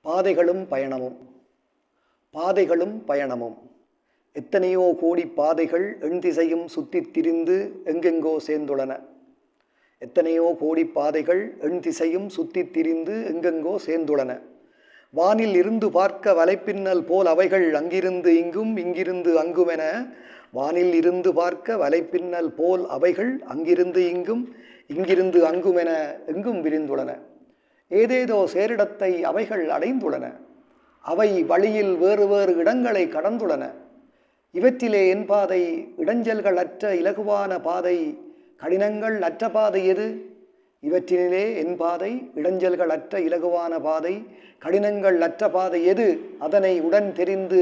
பாதைகளும் பயணமும் பாதைகளும் பயணமும் எத்தனையோ கோடி பாதைகள் எண் திசையும் சுற்றித் திரிந்து எங்கெங்கோ சேர்ந்துள்ளன. எத்தனையோ கோடி பாதைகள் எண் திசையும் சுற்றித் திரிந்து எங்கெங்கோ சேர்ந்துள்ளன. வானில் இருந்து பார்க்க வலைப்பின்னல் போல் அவைகள் அங்கிருந்து இங்கும் இங்கிருந்து அங்குமென. வானில் இருந்து பார்க்க வலைப்பின்னல் போல் அவைகள் அங்கிருந்து இங்கும் இங்கிருந்து அங்குமென எங்கும் விரிந்துள்ளன. ஏதேதோ சேரிடத்தை அவைகள் அடைந்துள்ளன. அவை வழியில் வேறு வேறு இடங்களை கடந்துள்ளன. இவற்றிலே என் பாதை இடைஞ்சல்கள் அற்ற இலகுவான பாதை, கடினங்கள் அற்ற பாதை எது? இவற்றிலே என் பாதை இடைஞ்சல்கள் அற்ற இலகுவான பாதை, கடினங்கள் அற்ற பாதை எது? அதனை உடன் தெரிந்து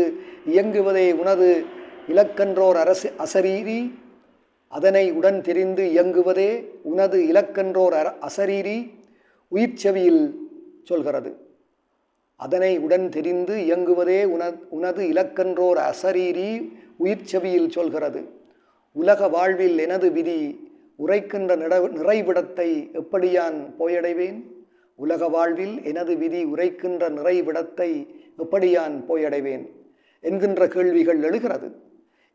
இயங்குவதே உனது இலக்கன்றோர் அசரீரி. அதனை உடன் தெரிந்து இயங்குவதே உனது இலக்கன்றோர் அசரீரி உயிர்ச்செவியில் சொல்கிறது. அதனை உடன் தெரிந்து இயங்குவதே உனது இலக்கன்றோர் அசரீரி உயிர்ச்செவியில் சொல்கிறது. உலக வாழ்வில் எனது விதி உரைக்கின்ற நிறைவிடத்தை எப்படியான் போயடைவேன்? உலக வாழ்வில் எனது விதி உரைக்கின்ற நிறைவிடத்தை எப்படியான் போயடைவேன் என்கின்ற கேள்விகள் எழுகிறது.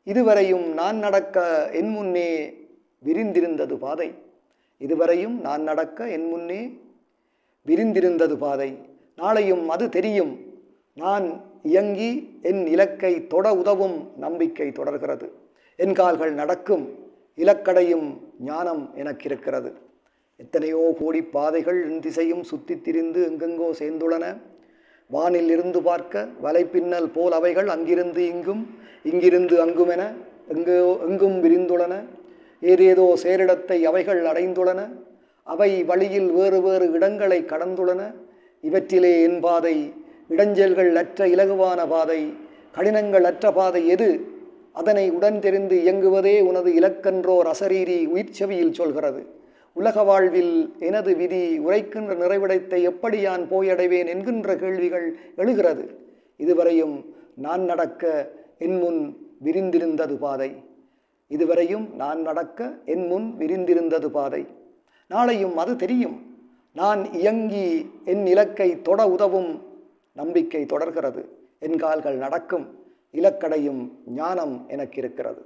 இதுவரையும் நான் நடக்க என் முன்னே விரிந்திருந்தது பாதை. இதுவரையும் நான் நடக்க என் முன்னே விரிந்திருந்தது பாதை. நாளையும் அது தெரியும். நான் இயங்கி என் இலக்கை தொட உதவும் நம்பிக்கை தொடர்கிறது. என் கால்கள் நடக்கும், இலக்கடையும் ஞானம் எனக்கு இருக்கிறது. எத்தனையோ கோடி பாதைகள் என் திசையும் சுற்றித் திரிந்து எங்கெங்கோ சேர்ந்துள்ளன. வானில் இருந்து பார்க்க வலைப்பின்னல் போல் அவைகள் அங்கிருந்து இங்கும் இங்கிருந்து அங்குமென எங்கும் விரிந்துள்ளன. ஏதேதோ சேரிடத்தை அவைகள் அடைந்துள்ளன. அவை வழியில் வேறு வேறு இடங்களை கடந்துள்ளன. இவற்றிலே என் பாதை இடைஞ்சல்கள் அற்ற இலகுவான பாதை, கடினங்கள் அற்ற பாதை எது? அதனை உடன் தெரிந்து இயங்குவதே உனது இலக்கன்றோர் அசரீரி உயிர்ச்செவியில் சொல்கிறது. உலக வாழ்வில் எனது விதி உரைக்கின்ற நிறைவிடத்தை எப்படி யான் போயடைவேன் என்கின்ற கேள்விகள் எழுகிறது. இதுவரையும் நான் நடக்க என் முன் விரிந்திருந்தது பாதை. இதுவரையும் நான் நடக்க என் முன் விரிந்திருந்தது பாதை. நாளையும் அது தெரியும். நான் இயங்கி என் இலக்கை தொட உதவும் நம்பிக்கை தொடர்கிறது. என் கால்கள் நடக்கும், இலக்கடையும் ஞானம் எனக்கு இருக்கிறது.